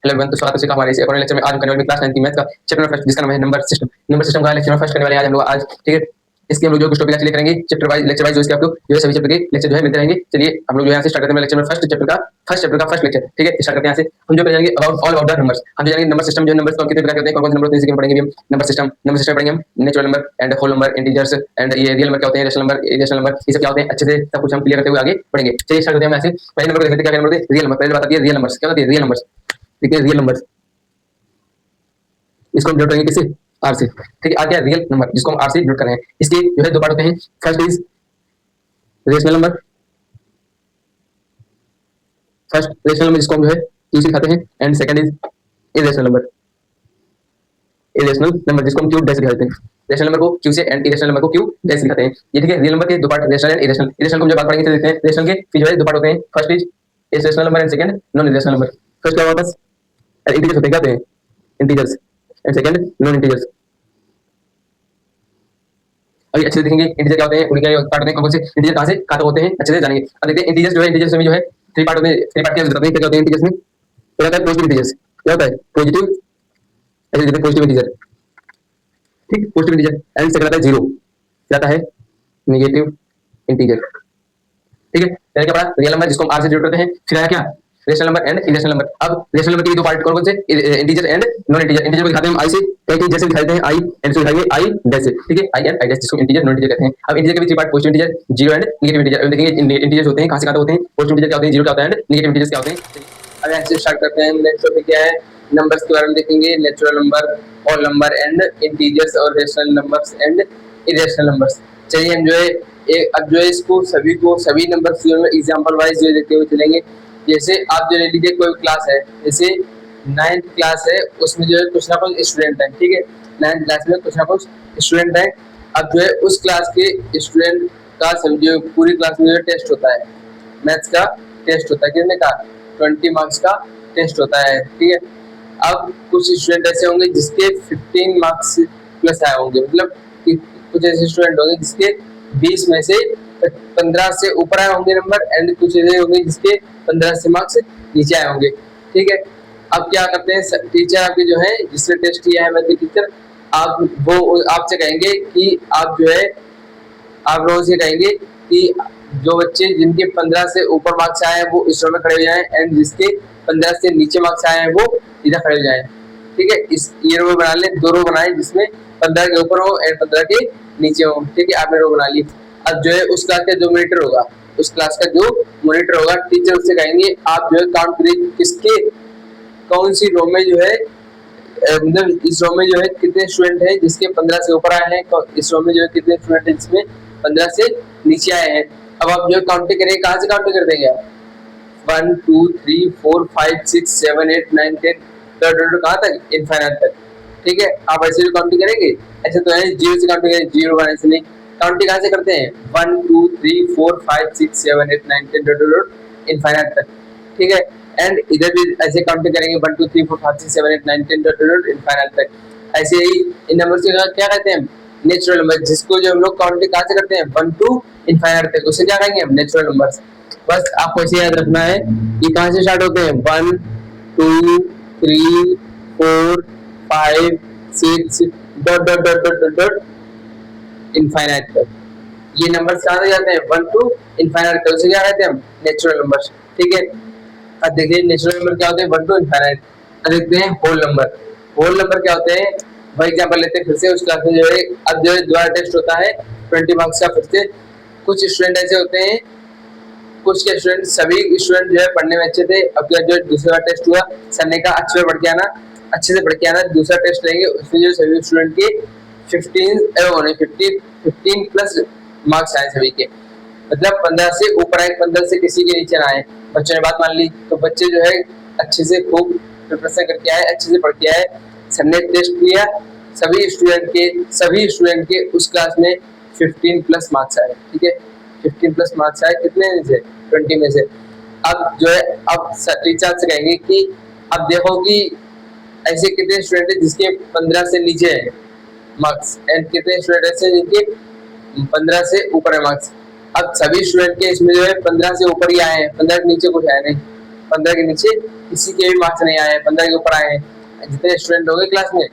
Hello everyone, तो स्वागत है आपका हमारे इस एक और लेक्चर में। आज हम करने वाले क्लास 9 की मैथ का चैप्टर नंबर 1 जिसका नाम है नंबर सिस्टम। नंबर सिस्टम का लेक्चर नंबर फर्स्ट करने वाले हैं आज हम लोग आज, ठीक है। इसके हम लोग जो कुछ टॉपिक एक्चुअली करेंगे चैप्टर वाइज लेक्चर वाइज, जो इसके आपको जो है सभी चैप्टर के लेक्चर जो है मिलते रहेंगे। चलिए हम लोग जो यहाँ से स्टार्ट करते हैं लेक्चर नंबर फर्स्ट चैप्टर का फर्स्ट लेक्चर, ठीक है। स्टार्ट करते हैं यहाँ से। हम जो करेंगे अबाउट द नंबर्स, हम जो जानेंगे नंबर सिस्टम जो नंबर्स को कितने प्रकार करते हैं, कौन-कौन से नंबर होते हैं, इसी के पढ़ेंगे भी हम। नंबर सिस्टम पढ़ेंगे हम, natural number and whole number, integers and ये रियल नंबर क्या होते हैं, रेशनल नंबर, इरेशनल नंबर, ये सब क्या होते हैं, अच्छे से सब कुछ हम क्लियर करते हुए आगे बढ़ेंगे। चलिए स्टार्ट करते हैं हम यहाँ से। पहले नंबर को देखते हैं क्या नंबर होते हैं, रियल नंबर। पहले बात आती है रियल नंबर्स, क्या होती है रियल नंबर्स, ठीक है। रियल नंबर्स इसको हम डिनोट करेंगे किससे, आर से, ठीक है। आ गया रियल नंबर जिसको हम आर से डिनोट कर रहे हैं। इसके जो है दो पार्ट होते हैं। First is rational number, first rational number जिसको हम जो है क्यू से दिखाते हैं, and second is irrational number, irrational number जिसको हम क्यू डैश दिखाते हैं। रेशनल नंबर को क्यू से एंड इरेशनल नंबर को क्यू डैश दिखाते हैं। ये ठीक है। रियल नंबर के दो part, rational and irrational. Irrational को हम जब बात करेंगे तो देखते हैं रेशनल के फिर जो है दो पार्ट होते हैं। First is irrational number and second non irrational number. First क्या होता है, इंटीजर्स होते हैं, क्या होते हैं, integers, and second non integers. अभी अच्छे से देखेंगे इंटीजर क्या होते हैं, उनके पार्ट होते हैं, कौन से इंटीजर कहां से कहां तक होते हैं, अच्छे से जानेंगे। अब देखते हैं इंटीजर्स जो है, इंटीजर्स में जो है थ्री पार्ट होते हैं। थ्री पार्ट क्या बताते हैं, क्या होते हैं इंटीजर्स में। पहला होता है पॉजिटिव इंटीजर्स, क्या होता है पॉजिटिव, ऐसे देखते हैं पॉजिटिव इंटीजर, ठीक, पॉजिटिव इंटीजर। एंड सेकंड आता है जीरो, क्या आता है नेगेटिव इंटीजर, ठीक है। पहले क्या पढ़ा, रियल नंबर जिसको हम आर से डिनोट करते हैं। फिर आया क्या, rational number and irrational number. अब रेशनल नंबर के दो पार्ट कौन-कौन से, integer and non integer. Integer को दिखाते हैं हम आई से, कई जैसे दिखाते हैं आई, एंड से दिखाएंगे आई डैश से, ठीक है। आई एंड आई डैश जिसको इंटीजर नॉन इंटीजर कहते हैं। अब इंटीजर के भी three part, positive integer, zero and negative integer. अब देखेंगे इंटीजर्स होते हैं कहां से कहां तक होते हैं, पॉजिटिव इंटीजर क्या होते हैं, जीरो क्या होता है, एंड नेगेटिव इंटीजर्स क्या होते हैं। अब यहाँ से स्टार्ट करते हैं। नेक्स्ट टॉपिक क्या है, नंबर्स के बारे में देखेंगे। Natural number, whole number and integers, और rational numbers and irrational numbers. चलिए हम जो है अब जो है इसको सभी को सभी नंबर्स जो है एग्जांपल वाइज जो देखते हुए चलेंगे। जैसे आप जो ले लीजिए कोई क्लास है, जैसे 9th क्लास है, उसमें जो है कुछ ना कुछ स्टूडेंट है, ठीक है। 9th क्लास में कुछ ना कुछ स्टूडेंट है। अब जो है उस क्लास के स्टूडेंट का समझो पूरी क्लास में जो टेस्ट होता है, मैथ्स का टेस्ट होता है, कितने का, 20 मार्क्स का टेस्ट होता है, ठीक है। अब कुछ स्टूडेंट ऐसे होंगे जिसके 15 मार्क्स प्लस आए होंगे, मतलब कुछ ऐसे स्टूडेंट होंगे जिसके 20 में से 15 से ऊपर आए होंगे नंबर, एंड कुछ ऐसे होंगे जिसके 15 से मार्क्स नीचे आए होंगे, ठीक है। अब क्या करते हैं, टीचर आपके जो है जिसने टेस्ट किया है, मैथ टीचर, आप वो आपसे कहेंगे कि आप जो है आप लोगों से कहेंगे कि जो बच्चे जिनके 15 से ऊपर मार्क्स आए हैं वो इस रो में खड़े हो जाएं, एंड जिसके 15 से नीचे मार्क्स आए हैं वो इधर खड़े हो जाएं, ठीक है। इस ये रो बना लें, दो रो बनाएं जिसमें 15 के ऊपर हो एंड 15 के नीचे हो, ठीक है। आपने रो बना ली। अब जो है उस क्लास का जो मॉनिटर होगा, उस क्लास का जो मॉनिटर होगा, टीचर उससे कहेंगे आप जो है काउंट करिए किसके कौन सी रो में जो है, मतलब इस रो में जो है कितने स्टूडेंट हैं जिसके 15 से ऊपर आए हैं, इस रो में जो है कितने स्टूडेंट हैं जिसमें 15 से नीचे आए हैं। अब आप जो है काउंटिंग करेंगे, कहाँ से काउंटिंग कर देंगे आप, 1 2 3 4 5 6 7 8 9 10 कहाँ तक, इनफाइनाइट तक, ठीक है। आप ऐसे भी काउंटिंग करेंगे। ऐसे तो है जीरो से काउंटिंग करेंगे, जीरो वन ऐसे नहीं। काउंटिंग कहाँ से करते हैं, 1 2 3 4 5 6 7 8 9 10 इनफाइनाइट तक, ठीक है। एंड इधर भी ऐसे काउंटिंग करेंगे, 1 2 3 4 5 6 7 8 9 10 इनफाइनाइट तक। ऐसे ही इन नंबर्स को क्या कहते हैं, नेचुरल नंबर, जिसको जो हम लोग काउंटिंग कहाँ से करते हैं, 1 टू इनफाइनाइट तक, उसे क्या कहेंगे हम, नेचुरल नंबर्स। बस आपको ऐसे याद रखना है ये कहाँ से स्टार्ट होते हैं, 1 2 3 4 5 6 dot dot dot dot dot dot infinite तक। ये नंबर्स कहाँ से जाते हैं, 1 टू इनफाइनाइट तक, उसे क्या कहते हैं हम, नेचुरल नंबर्स, ठीक है। अब देखिए नेचुरल नंबर क्या होते हैं, 1 टू इनफाइनाइट। अब देखते हैं होल नंबर। होल नंबर क्या होते हैं, वही एग्जांपल लेते हैं फिर से। उस क्लास में जो है अब जो है दोबारा टेस्ट होता है 20 मार्क्स का। फिर से कुछ स्टूडेंट ऐसे होते हैं, कुछ के स्टूडेंट, सभी स्टूडेंट जो है पढ़ने में अच्छे थे। अब जो दूसरा टेस्ट हुआ, सर ने कहा अच्छे से पढ़ के आना, अच्छे से पढ़ के आना, दूसरा टेस्ट लेंगे, उसमें जो सभी स्टूडेंट के 15 प्लस मार्क्स आए सभी के, मतलब 15 से ऊपर आए, 15 से किसी के नीचे ना आए। बच्चों ने बात मान ली, तो बच्चे जो है अच्छे से खूब प्रिपरेशन करके आए, अच्छे से पढ़ के आए। सर ने टेस्ट लिया, सभी स्टूडेंट के उस क्लास में 15 प्लस मार्क्स आए, ठीक है। 15 प्लस मार्क्स आए, कितने में से, 20 में से। अब जो है अब टीचर से कहेंगे कि अब देखो कि ऐसे कितने स्टूडेंट है जिसके 15 से नीचे है मार्क्स, एंड कितने स्टूडेंट ऐसे जिनके 15 से ऊपर है मार्क्स। अब सभी स्टूडेंट के इसमें जो है 15 से ऊपर ही आए हैं, 15 के नीचे कुछ आए नहीं, 15 के नीचे किसी के भी मार्क्स नहीं आए, 15 के ऊपर आए हैं, जितने स्टूडेंट होंगे क्लास में,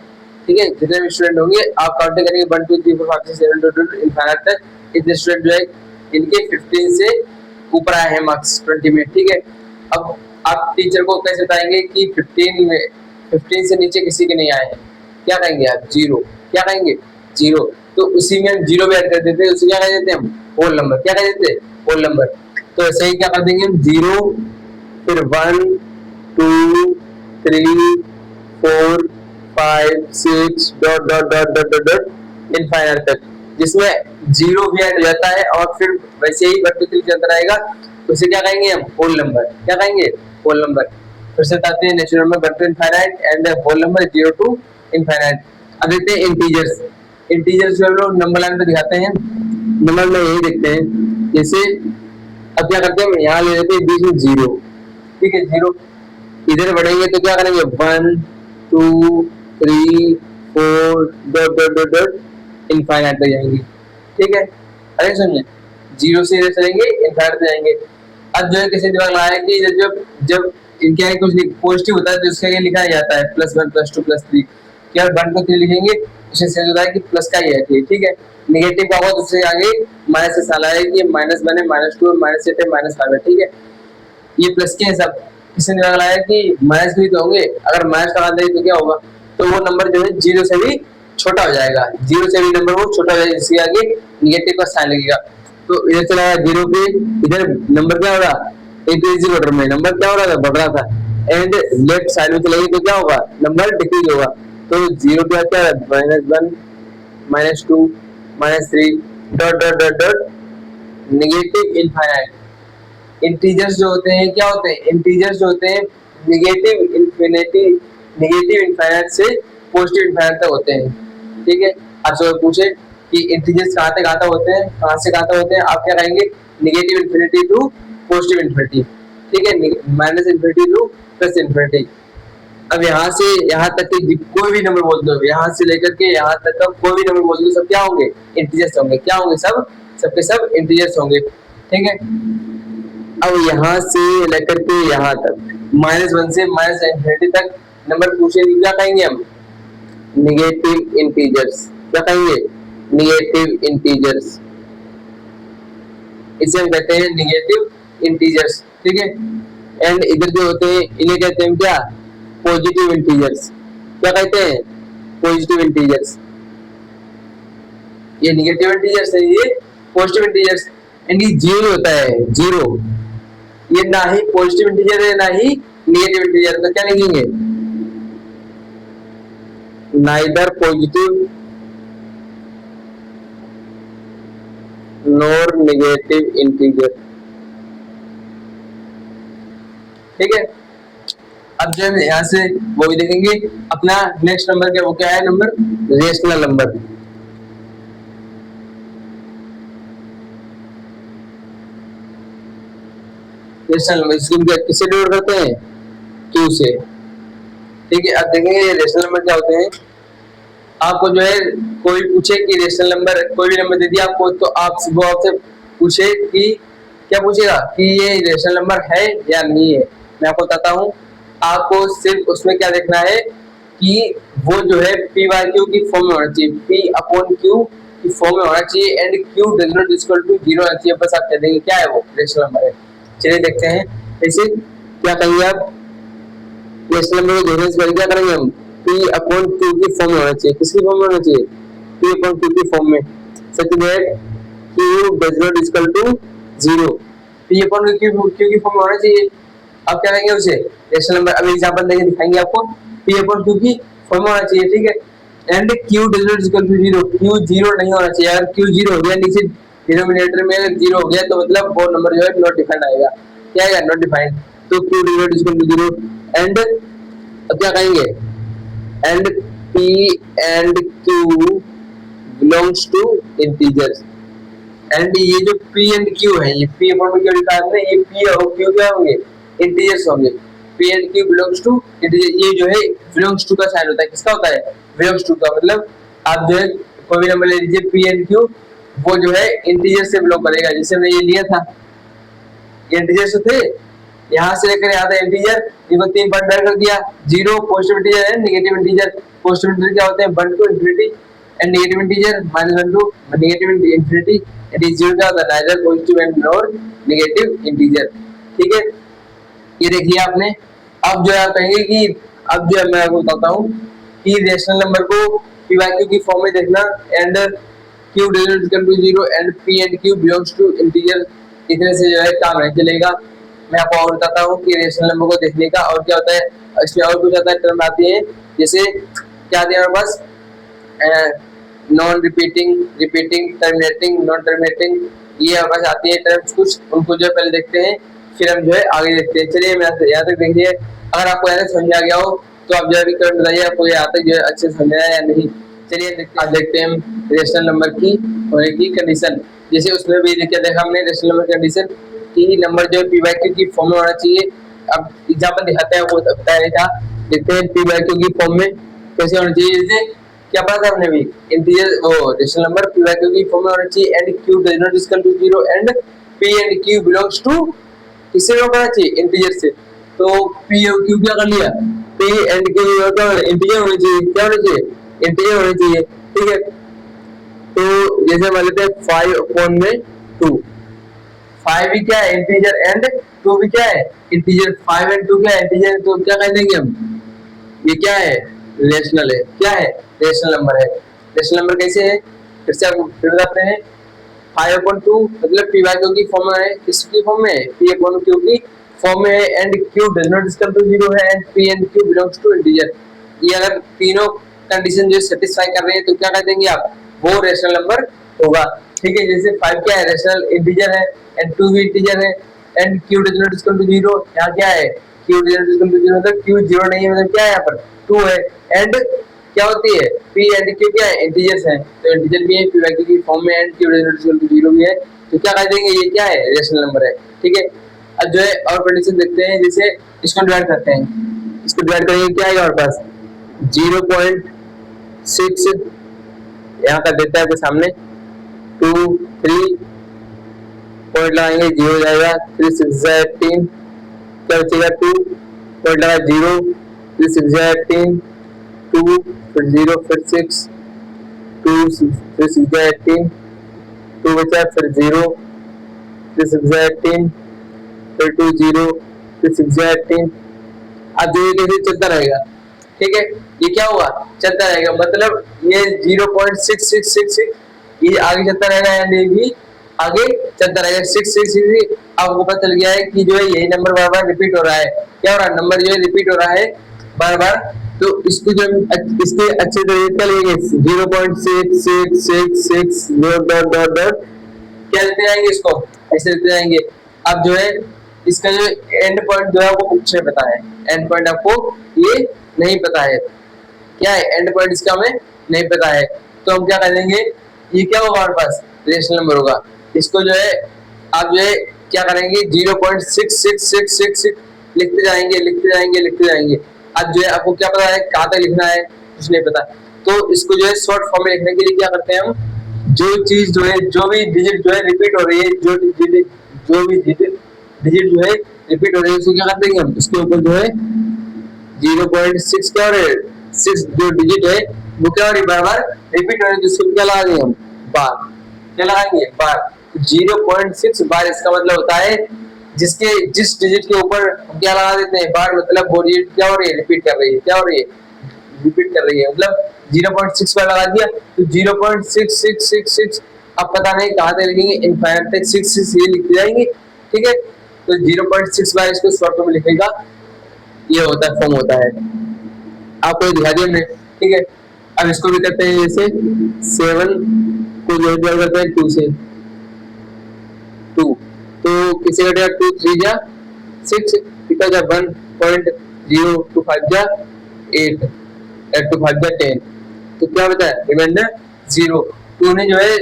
ठीक है, जितने भी स्टूडेंट होंगे आप काउंटिंग करेंगे 1 2 3 4 5 6 7 8 9 इनफाइनाइट तक, इतने स्टूडेंट जो है इनके 15 से ऊपर आए हैं मार्क्स 20 में, ठीक है। अब आप टीचर को कैसे बताएंगे कि 15 से नीचे किसी के नहीं आए हैं, क्या कहेंगे आप, जीरो, क्या कहेंगे, जीरो। तो उसी में हम जीरो भी ऐड कर देते हैं, उसी क्या कह देते हैं हम, होल नंबर, क्या कह देते हैं, होल नंबर। तो ऐसे ही क्या कर देंगे हम, जीरो, फिर 1 2 3 4 5 6 dot dot dot dot dot dot infinite तक, जिसमें जीरो भी ऐड हो जाता है और फिर वैसे ही वर्टिकल चलता रहेगा, तो उसे क्या कहेंगे हम, होल नंबर, क्या कहेंगे, होल नंबर। फिर से बताते हैं, natural number 1 to infinite and whole number 0 to infinite. अब देखते हैं इंटीजर्स। इंटीजर्स जो लोग नंबर लाइन पे दिखाते हैं, नंबर में यही देखते हैं, जैसे अब क्या करते हैं, यहाँ ले लेते हैं बीच में जीरो, ठीक है, जीरो, इधर बढ़ेंगे तो क्या करेंगे, 1 2 3 4 dot dot dot dot infinite तक जाएंगे, ठीक है। अरे सुनिए, जीरो से इधर चलेंगे इनफाइनाइट तक जाएंगे। अब जो है किसी दिमाग लगाया कि जब जब इनके आगे कुछ पॉजिटिव होता है तो उसके आगे लिखा जाता है +1 +2 +3, क्या 1 को 3 लिखेंगे, उससे सेंस होता है कि प्लस का ही है, ठीक है। नेगेटिव का होगा तो उससे आगे माइनस से साला है कि -1 है, -2 है, -8 है, -5 है, ठीक है। ये प्लस के हैं सब, किसी ने लगाया कि माइनस भी तो होंगे, अगर माइनस लगा दें तो क्या होगा, तो वो नंबर जो है जीरो से भी छोटा हो जाएगा, जीरो से भी नंबर वो छोटा हो जाएगा, इसके आगे निगेटिव का साइन लगेगा। तो इधर चला गया जीरो पे, इधर नंबर क्या हो रहा, इंक्रीजिंग ऑर्डर में नंबर क्या हो रहा था, बढ़ रहा था, एंड लेफ्ट साइड में चलेगी तो क्या होगा, नंबर डिक्रीज होगा। तो जीरो पे क्या है, -1 -2 -3 dot dot dot dot negative infinite. Integers जो होते हैं क्या होते हैं, इंटीजर्स जो होते हैं नेगेटिव इन्फिनिटी, नेगेटिव इनफाइनाइट से पॉजिटिव इनफाइनाइट तक होते हैं, ठीक है। आपसे पूछे कि इंटीजर्स कहाँ से कहाँ तक होते हैं, कहाँ से कहाँ तक होते हैं, आप क्या कहेंगे, negative infinity to positive infinity, ठीक है, -इन्फिनिटी टू +इन्फिनिटी। अब यहाँ से यहाँ तक के कोई भी नंबर बोल दो, यहाँ से लेकर के यहाँ तक का कोई भी नंबर बोल दो, सब क्या होंगे, इंटीजर्स होंगे, क्या होंगे, सब सबके सब इंटीजर्स होंगे, ठीक है। अब यहाँ से लेकर के यहाँ तक -1 से -इन्फिनिटी तक नंबर पूछेंगे, क्या कहेंगे हम, निगेटिव इंटीजर्स, क्या कहेंगे, निगेटिव इंटीजर्स, इसे हम कहते हैं निगेटिव इंटीजर्स, ठीक है। एंड इधर जो होते हैं इन्हें कहते हैं क्या, पॉजिटिव इंटीजर्स, क्या कहते हैं, पॉजिटिव इंटीजर्स। ये निगेटिव इंटीजर्स है, ये पॉजिटिव इंटीजर्स। एंड ये जीरो होता है, जीरो, ये ना ही पॉजिटिव इंटीजर है ना ही नेगेटिव इंटीजर, तो क्या लिखेंगे, neither positive nor negative integer, ठीक है। अब जो है यहाँ से वो भी देखेंगे अपना नेक्स्ट नंबर क्या, वो क्या है number, rational number. Rational number इसको किससे डिनोट करते हैं, क्यू से, ठीक है। अब देखेंगे ये रेशनल नंबर क्या होते हैं। आपको जो है कोई पूछे कि रेशनल नंबर, कोई भी नंबर दे दिया आपको, तो आप वो आपसे पूछे कि क्या पूछेगा कि ये रेशनल नंबर है या नहीं है। मैं आपको बताता हूँ, आपको सिर्फ उसमें क्या देखना है कि वो जो है p/q की फॉर्म में होना चाहिए, p/q की फॉर्म में होना चाहिए, and q does not equal to 0 होना चाहिए, बस आप कह देंगे क्या है वो रेशनल नंबर है। चलिए देखते हैं ऐसे क्या कहेंगे आप, रेशनल नंबर को देखने से पहले क्या करेंगे हम, p/q की फॉर्म में होना चाहिए, किसकी फॉर्म में होना चाहिए, p/q की फॉर्म में, such that q does not equal to 0, p/q की फॉर्म में होना चाहिए। अब क्या करेंगे उसे रेशनल नंबर, अब एग्जांपल देके दिखाएंगे आपको, p/q की फॉर्म में होना चाहिए, ठीक है। And q does not equal to 0, q 0 नहीं होना चाहिए, अगर q 0 हो गया नीचे डिनोमिनेटर में अगर 0 हो गया तो मतलब वो नंबर जो है नॉट डिफाइंड आएगा, क्या आएगा, नॉट डिफाइंड। तो q does not equal to 0 and अब क्या कहेंगे, and p and q belongs to integers. And ये जो p एंड q है, ये p/q लिखा है हमने, ये p और q क्या होंगे, इंटीजर्स होंगे। p and q belongs to integer, ये जो है बिलोंग्स टू का साइन होता है, किसका होता है, बिलोंग्स टू का, मतलब आप जो है कोई भी नंबर ले लीजिए p एंड q, वो जो है इंटीजर से बिलोंग करेगा, जैसे हमने ये लिया था, ये इंटीजर से थे, यहाँ से लेकर यहाँ तक इंटीजर, इनको 3 पार्ट में कर दिया। 0 पॉजिटिव इंटीजर है, नेगेटिव इंटीजर। पॉजिटिव इंटीजर क्या होते हैं? 1 to infinity and negative integer -1 to negative infinity. And 0 क्या होता है? Neither positive and nor negative integer. ठीक है, ये देखिए आपने। अब जो है आप कहेंगे कि अब जो है मैं आपको बताता हूँ कि रेशनल नंबर को PYQ की फॉर्म में देखना and Q digit equal to 0 and P and Q belongs to integer, इतने से जो है काम नहीं चलेगा। मैं आपको और बताता हूँ कि रेशनल नंबर को देखने का और क्या होता है, इसमें और कुछ आता है टर्म आती है, जैसे क्या आती है हमारे पास non repeating, repeating, terminating, non terminating, ये हमारे पास आती है टर्म्स कुछ, उनको जो है पहले देखते हैं, फिर हम जो है आगे देखते हैं। चलिए यहाँ तक देखिए, अगर आपको यहाँ तक समझ आ गया हो तो आप जो है करंट बताइए आपको यहाँ तक जो है अच्छे से समझ आया या नहीं। चलिए आज देखते हैं हम रेशनल नंबर की होने की कंडीशन। जैसे उसमें भी देखा हमने रेशनल नंबर कंडीशन कि नंबर जो है PYQ की फॉर्म में होना चाहिए। अब एग्जाम्पल दिखाते हैं, वो पहले था, देखते हैं PYQ की फॉर्म में कैसे होना चाहिए। जैसे क्या पढ़ा था हमने भी, इंटीजर वो रेशनल नंबर PYQ की फॉर्म में होना चाहिए and Q does not equal to 0 and P and Q belongs to, किससे होना चाहिए? इंटीजर से। तो P और Q क्या कर लिया? P एंड Q इंटीजर होने चाहिए, क्या होने चाहिए? इंटीजर होने चाहिए। ठीक है, तो जैसे मान लेते हैं 5/2, 5 भी क्या है? इंटीजर एंड 2 भी क्या है? इंटीजर। 5 एंड 2 क्या है? इंटीजर। तो क्या कह देंगे हम? ये क्या है? रेशनल है। क्या है? रेशनल नंबर है। रेशनल नंबर कैसे है? फिर से आपको फिर बताते हैं। 5/2 मतलब PYQ की फॉर्म में है, किसकी फॉर्म में है? P/Q की फॉर्म में है and Q does not equal to 0 है and P and Q belongs to integer. ये अगर तीनों कंडीशन जो सेटिस्फाई कर रहे हैं तो क्या कह देंगे आप? वो रेशनल नंबर होगा। ठीक है, जैसे 5 क्या है? रेशनल इंटीजर है एंड 2 भी इंटीजर है and Q does not equal to 0, यहाँ क्या है? Q does not equal to 0 मतलब Q 0 नहीं है, मतलब क्या है यहाँ पर? 2 है एंड क्या होती है? P एंड Q क्या है? इंटीजर्स हैं, तो इंटीजर भी है PYQ की फॉर्म में and Q does not equal to 0 भी है, तो क्या कह देंगे? ये क्या है? रेशनल नंबर है। ठीक है, अब जो है और कंडीशन देखते हैं, जैसे इसको डिवाइड करते हैं। इसको डिवाइड करेंगे, क्या आएगा हमारे पास? 0.6 यहाँ कर देता है आपके सामने, 2 3 पॉइंट लगाएंगे, 0 हो जाएगा, 3 6 18, क्या बचेगा? 2 पॉइंट लगा 0, 3 6 18, 2 फिर 0 फिर 6, 2 फिर 6 18, 2 बचा फिर 0, फिर 6 18, फिर 2 0, फिर 6 18। अब जो ये चलता रहेगा। ठीक है, ये क्या हुआ? चलता रहेगा, मतलब ये 0.6666 ये आगे चलता रहेगा एंड ये भी आगे चलता रहेगा 666। आपको पता चल गया है कि जो है यही नंबर बार बार रिपीट हो रहा है। क्या हो रहा है? नंबर जो है रिपीट हो रहा है बार बार, तो इसको जो इसके अच्छे तरीके क्या लेंगे? 0.6666 डॉट डॉट डॉट डॉट क्या लेते जाएंगे? इसको ऐसे लेते जाएंगे। अब जो है इसका जो एंड पॉइंट जो है वो कुछ नहीं पता है, एंड पॉइंट आपको ये नहीं पता है, क्या है एंड पॉइंट इसका हमें नहीं पता है, तो हम क्या कर देंगे? ये क्या होगा हमारे पास? रेशनल नंबर होगा। इसको जो है आप जो है क्या करेंगे? 0.6666 लिखते जाएंगे, लिखते जाएंगे, लिखते जाएंगे। अब जो है आपको क्या पता है कहाँ तक लिखना है? कुछ नहीं पता, तो इसको जो है शॉर्ट फॉर्म में लिखने के लिए क्या करते हैं हम? जो चीज जो है, जो भी डिजिट जो है रिपीट हो रही है, जो भी डिजिट जो है रिपीट हो रही है, उसको क्या कर देंगे हम? उसके ऊपर जो है 0.6 क्या हो रहा है? 6 जो डिजिट है वो क्या हो रही है? बार बार रिपीट हो रही है, जिसको क्या लगाएंगे हम? बार। क्या लगाएंगे? बार। 0.6 बार इसका मतलब होता है जिसके जिस डिजिट के ऊपर क्या लगा देते हैं? बार, मतलब वो डिजिट क्या हो रही है? रिपीट कर रही है। क्या हो रही है? रिपीट कर रही है, मतलब 0.6 बार लगा दिया तो 0.6666। अब पता नहीं कहाँ तक लिखेंगे, इनफाइनाइट तक 6 ये लिख जाएंगे। ठीक है, तो 0.6 बार इसको शॉर्ट में लिखेगा, ये होता है फॉर्म होता है। आपको दिखा दिया हमने। ठीक है, अब इसको भी करते हैं, जैसे 7 को जो करते हैं 2 से, 2 तो किसे कटेगा? 2 3 जा 6, कितना जा 1.025 जा 8, 825 जा 10, तो क्या बचा है? रिमाइंडर 0। तो उन्हें जो है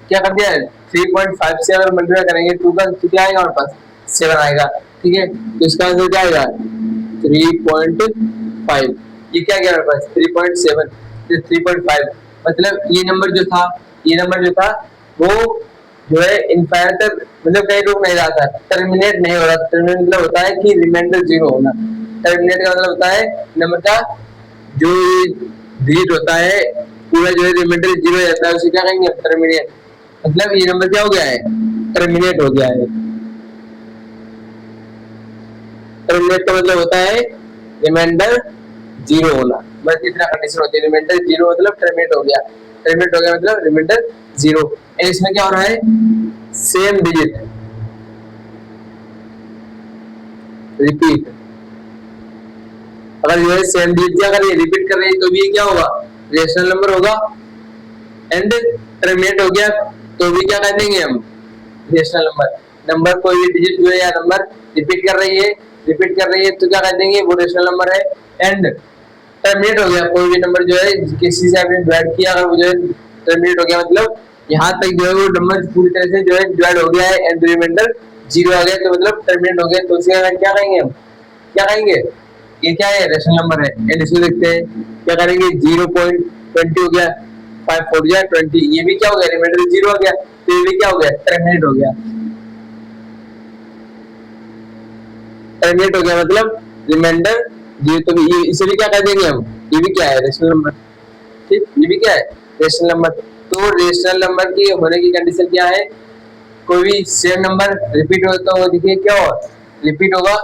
क्या कर दिया है? 3.5 से अगर मल्टीप्लाई करेंगे 2 का तो क्या आएगा हमारे पास? 7 आएगा। ठीक है, तो इसका आंसर क्या आएगा? 3.5। ये क्या गया हमारे पास? 3.7 3.5, मतलब ये नंबर जो था वो जो है इनफाइनाइट मतलब कहीं रुक नहीं रहा था, टर्मिनेट नहीं हो रहा। टर्मिनेट मतलब होता है कि रिमाइंडर जीरो होना। टर्मिनेट का मतलब होता है नंबर का जो डिजिट होता है पूरा जो है रिमाइंडर जीरो जाता है, उसे क्या कहेंगे टर्मिनेट। मतलब ये नंबर क्या हो गया है, टर्मिनेट हो गया है। टर्मिनेट का मतलब होता है रिमाइंडर जीरो होना। बस इतना कंडीशन होती है, रिमाइंडर जीरो मतलब टर्मिनेट हो गया, टर्मिनेट हो गया मतलब रिमाइंडर जीरो। इसमें क्या हो रहा है, सेम डिजिट रिपीट। अगर जो है सेम डिजिट अगर ये रिपीट कर रही है तो भी क्या होगा, रेशनल नंबर होगा। एंड टर्मिनेट हो गया तो भी क्या कर देंगे हम, रेशनल नंबर। नंबर कोई भी डिजिट जो है या नंबर रिपीट कर रही है, रिपीट कर रही है तो क्या कर देंगे, वो रेशनल नंबर है। एंड टर्मिनेट हो गया, कोई भी नंबर जो है किसी से आपने डिवाइड किया अगर वो जो है टर्मिनेट हो गया मतलब यहाँ तक जो है वो नंबर पूरी तरह से जो है डिवाइड हो गया है एंड रिमाइंडर जीरो आ गया तो मतलब टर्मिनेट हो गया। तो उसे क्या कहेंगे हम, क्या कहेंगे, ये क्या है, रेशनल नंबर है। एंड इसमें देखते हैं क्या करेंगे, 0.20 हो गया, 5 4 गया 20, ये भी क्या हो गया, रिमाइंडर जीरो हो गया तो ये भी क्या हो गया, टर्मिनेट हो गया। टर्मिनेट हो गया मतलब रिमाइंडर जीरो, तो ये इसे भी क्या कर देंगे हम, ये भी क्या है, रेशनल नंबर। ठीक, ये भी क्या है, रेशनल नंबर। तो रेशनल नंबर की होने की कंडीशन क्या है, कोई भी सेम नंबर रिपीट हो तो वो देखिए क्या हो, रिपीट होगा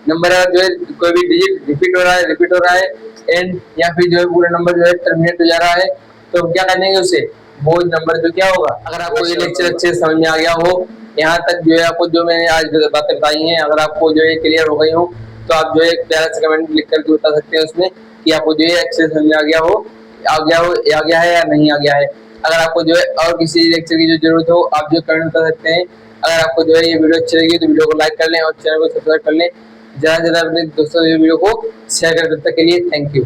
नंबर जो है, कोई भी डिजिट रिपीट हो रहा है, रिपीट हो रहा है एंड या फिर जो है पूरा नंबर जो है टर्मिनेट हो जा रहा है तो हम क्या कर देंगे उसे, वो नंबर जो क्या होगा। अगर आपको ये लेक्चर अच्छे से समझ में आ गया हो, यहाँ तक जो है आपको जो मैंने आज बातें बताई हैं अगर आपको जो है क्लियर हो गई हो तो आप जो है प्यारा सा कमेंट लिख करके बता सकते हैं उसमें कि आपको जो है अच्छे से समझ में आ गया हो, आ गया है या नहीं आ गया है। अगर आपको जो है और किसी लेक्चर की जो जरूरत हो आप जो कमेंट कर सकते हैं। अगर आपको जो है ये वीडियो अच्छी लगी तो वीडियो को लाइक कर लें और चैनल को सब्सक्राइब कर लें। ज्यादा से ज्यादा अपने दोस्तों वीडियो को शेयर कर, तब तक के लिए थैंक यू।